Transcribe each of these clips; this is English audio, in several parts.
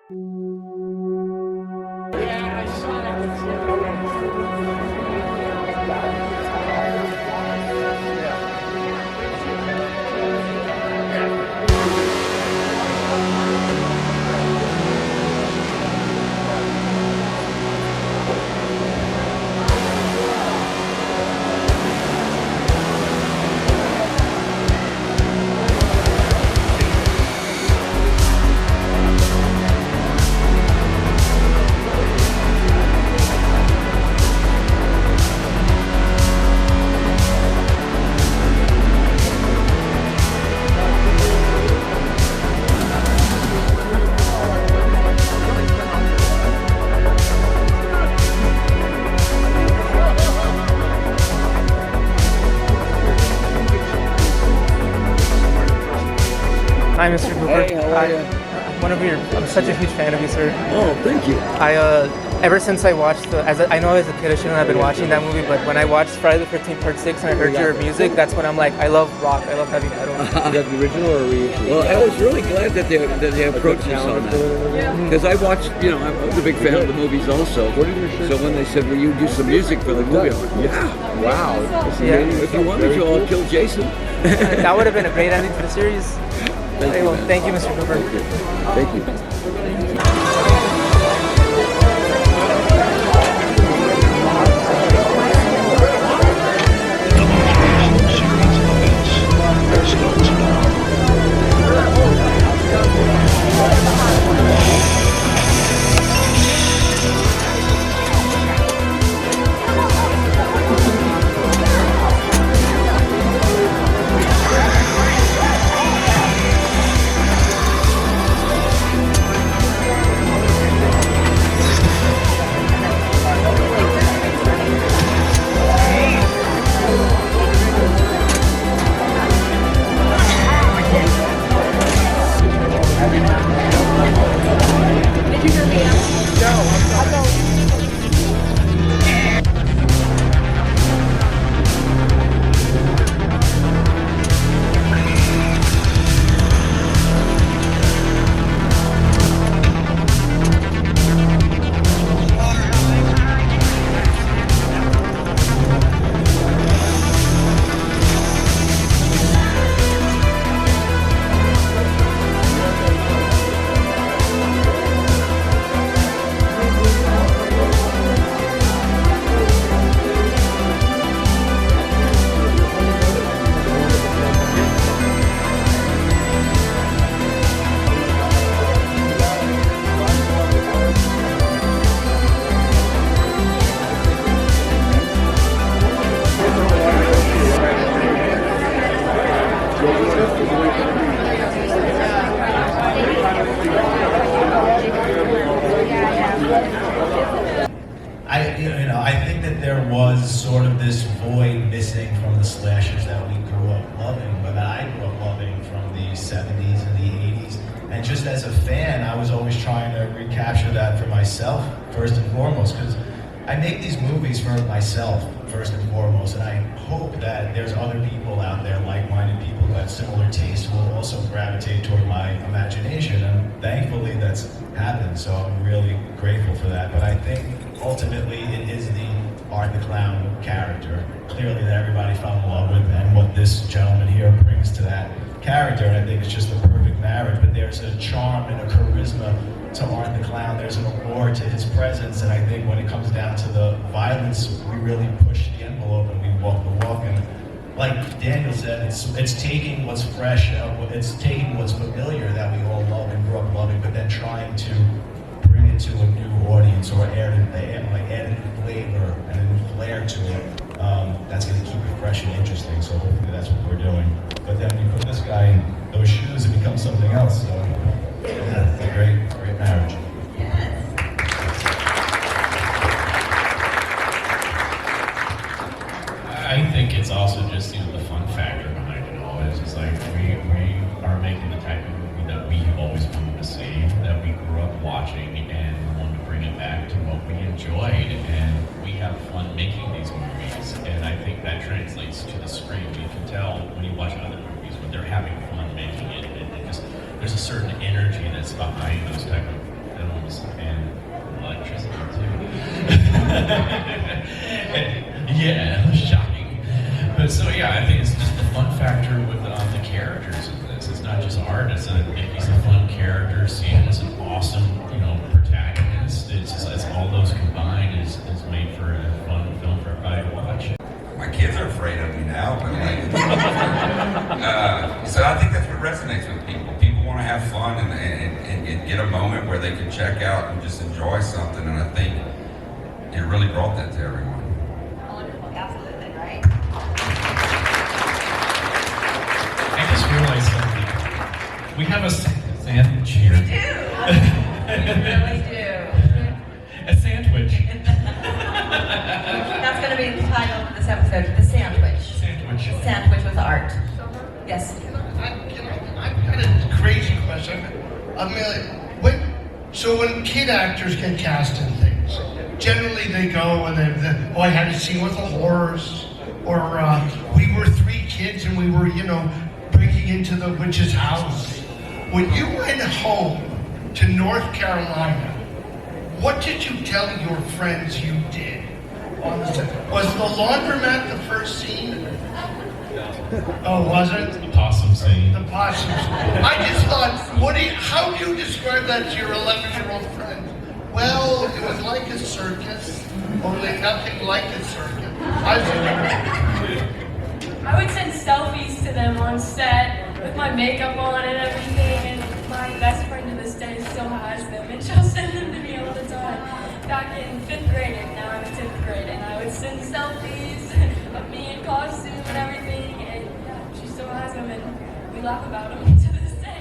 Hi, Mr. Cooper. Hey, how are you? I'm such a huge fan of you, sir. Oh, thank you. Ever since I watched I know as a kid I shouldn't have been watching that movie, but when I watched Friday the 13th Part 6 and I heard your music, that's when I'm like, I love rock, I love heavy metal. Is that the original or reissue? Well, I was really glad that they approached us on that. Because I watched, I was a big fan of the movies also. So when they said, will you do some music for the movie? I went, yeah. Wow. Yeah. If you want me to, I'll kill Jason. That would have been a great ending to the series. Thank you, Mr. Cooper. Thank you. I think that there was sort of this void missing from the slashers that we grew up loving, but that I grew up loving from the 70s and the 80s. And just as a fan, I was always trying to recapture that for myself, first and foremost, because I make these movies for myself, first and foremost, and I hope that there's other people out there, like-minded people who have similar tastes, who will also gravitate toward my imagination, and thankfully that's happened, so I'm really grateful for that. But I think ultimately it is the Art the Clown character, clearly, that everybody fell in love with, and what this gentleman here brings to that character, and I think it's just the perfect marriage. But there's a charm and a charisma to Art the Clown. There's an allure to his presence, and I think when it comes down to the violence, we really push the envelope and we walk the walk. And like Daniel said, it's taking what's fresh, it's taking what's familiar that we all love and grew up loving, but then trying to bring it to a new audience, or add a new flavor and a new flair to it. That's going to keep it fresh and interesting. So hopefully that's what we're doing. But then you put this guy in those shoes, it becomes something else. So yeah, it's a great marriage. I think it's also just the fun factor behind it all. It's just like we are making the type of movie that we have always wanted to see, that we grew up watching, and we wanted to bring it back to what we enjoyed, and we have fun making these movies, and I think that translates to the screen. You can tell when you watch other movies when they're having fun making it, and there's a certain energy that's behind those type of rooms and electricity too. Yeah, shocking. But so yeah, I think it's just the fun factor with the characters of this. It's not just art. He's a fun character. Sam is an awesome, protagonist. It's all those combined is made for a fun film for everybody to watch. My kids are afraid of me now, but so I think that's what resonates with people. People want to have fun and get a moment where they can check out and just enjoy something, and I think it really brought that to everyone. Wonderful, absolutely, right? I just realized something. We have a sandwich here. We do. We really do. A sandwich. That's going to be the title of this episode, The Sandwich. Sandwich. Sandwich with art. Yes. I've got a crazy question. When kid actors get cast in things, generally they go and I had a scene with a horse, or we were 3 kids and we were, breaking into the witch's house. When you went home to North Carolina, what did you tell your friends you did on the set? Was the laundromat the first scene? Oh, was it? The possum scene. The possum. I just thought, how do you describe that to your 11-year-old friend? Well, it was like a circus, only nothing like a circus. I would send selfies to them on set with my makeup on and everything, and my best friend to this day still has them, and she'll send them to me all the time. Back in 5th grade, and now I'm in 10th grade, and I would send selfies of me in costume and everything, and yeah, she still has them, and we laugh about them to this day.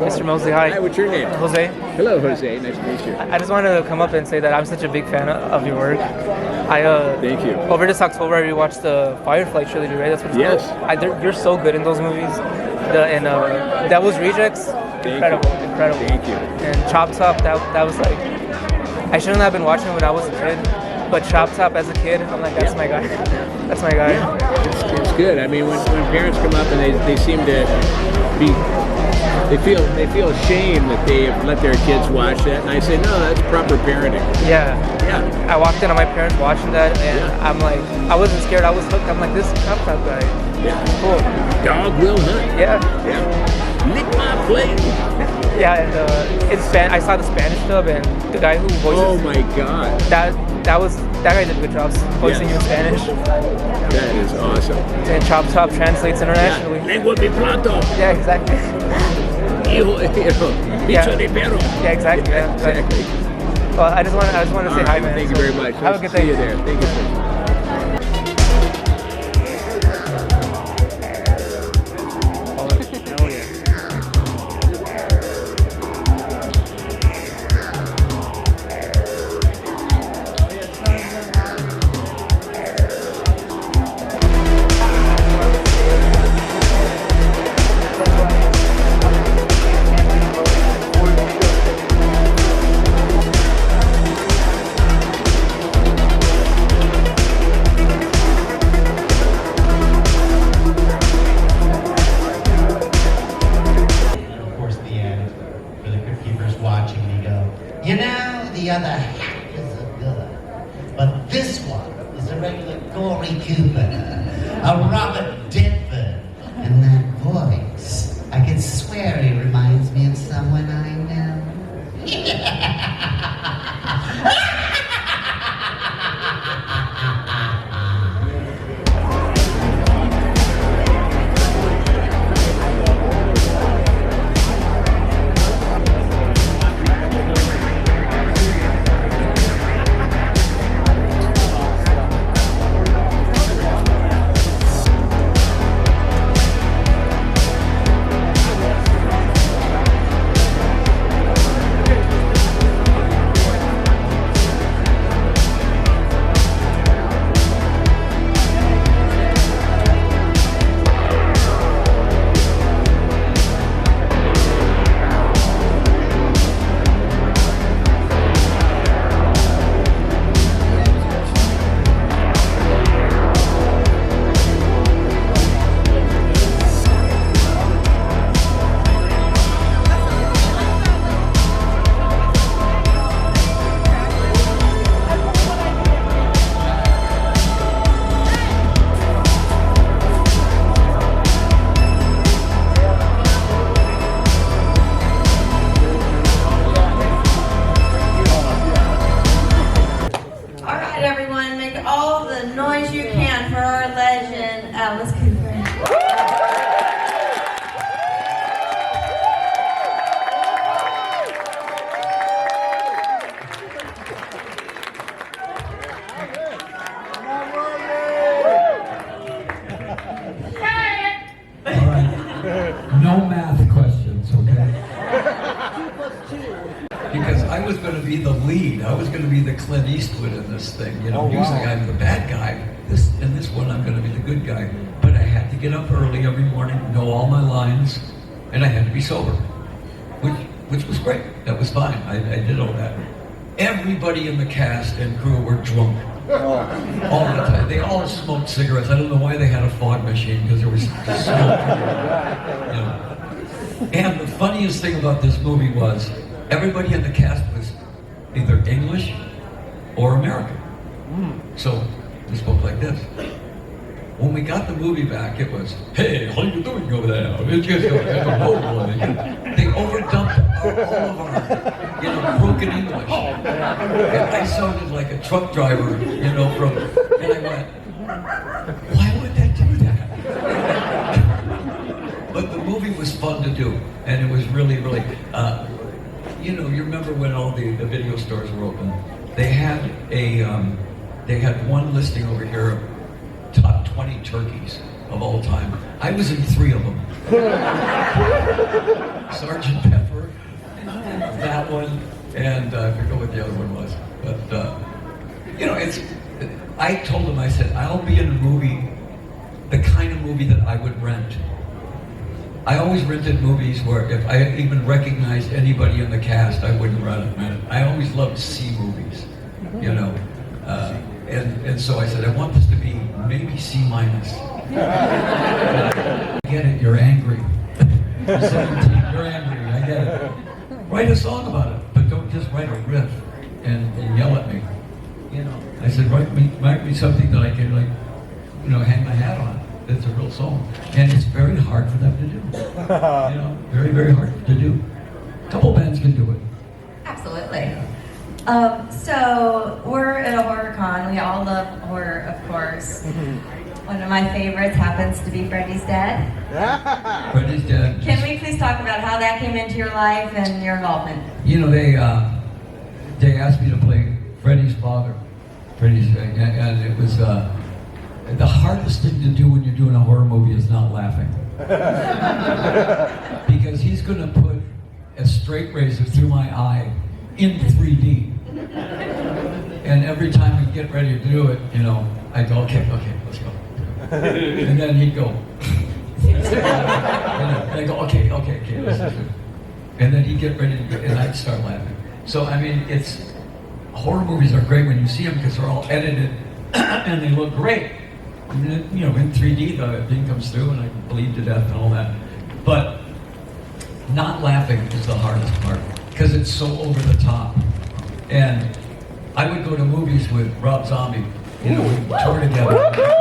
Mr. Moseley, hi. Hi, what's your name? Jose. Hello, Jose. Nice to meet you. I just wanted to come up and say that I'm such a big fan of your work. Thank you. Over this October, I rewatched the Firefly trilogy, right? That's what it's called. You're so good in those movies. Devil's Rejects, incredible. Thank you. And Chop Top, that was like, I shouldn't have been watching it when I was a kid, but Chop Top as a kid, I'm like, that's my guy. That's my guy. Yeah, it's good. I mean, when parents come up and they seem to be, they feel ashamed that they have let their kids watch that, and I say, no, that's proper parenting. Yeah. Yeah. I walked in on my parents watching that, and I'm like, I wasn't scared, I was hooked. I'm like, this Chop Top guy. Yeah. Cool. Dog will hunt. Yeah. Lick my plate. Yeah, and I saw the Spanish dub, and the guy who voices. Oh my God. That guy did a good job voicing you in Spanish. That is awesome. And Chop Top translates internationally. Lengua de plato. Yeah, exactly. Bicho de perro. Yeah, exactly. Yeah, Exactly. Well, I just want to say hi, man. Thank you very much. Have a good day. See you there. Thank you, sir. The other half is a villain, but this one is a regular gory Cooper, a Robert Denford, and that voice, I can swear he reminds me of someone I know. was going to be the lead. I was going to be the Clint Eastwood in this thing. You know, usually I'm the bad guy. In this one, I'm going to be the good guy. But I had to get up early every morning, know all my lines, and I had to be sober, which was great. That was fine. I did all that. Everybody in the cast and crew were drunk. All the time. They all smoked cigarettes. I don't know why they had a fog machine, because there was smoke. You know. And the funniest thing about this movie was everybody in the cast was either English or American. So they spoke like this. When we got the movie back, it was, "Hey, how you doing over there?" It's just, they overdubbed all of our, broken English. And I sounded like a truck driver, and I went, why would they do that? But the movie was fun to do, and it was really, really, you remember when all the video stores were open? They had one listing over here, top 20 turkeys of all time. I was in 3 of them. Sergeant Pepper, that one, and I forget what the other one was. But, I told him, I said, I'll be in a movie, the kind of movie that I would rent. I always rented movies where if I even recognized anybody in the cast, I wouldn't rent it. I always loved C movies, and so I said, I want this to be maybe C-. I get it, you're angry. You're 17, you're angry, I get it. Write a song about it, but don't just write a riff and yell at me. I said, write me something that I can hang my hat on. It's a real song, and it's very hard for them to do. Very, very hard to do. A couple bands can do it. Absolutely. So we're at a horror con. We all love horror, of course. One of my favorites happens to be Freddy's Dead. Freddy's Dead. Can we please talk about how that came into your life and your involvement? They asked me to play Freddy's father. And it was the hardest thing to do when you're doing a horror movie is not laughing. Because he's going to put a straight razor through my eye in 3D. And every time we get ready to do it, I go, okay, let's go. And then he'd go, and I go, okay, let's do it. And then he'd get ready to go, and I'd start laughing. So, horror movies are great when you see them because they're all edited and they look great. And then, in 3D, the thing comes through and I bleed to death and all that. But not laughing is the hardest part because it's so over the top. And I would go to movies with Rob Zombie. We tour together.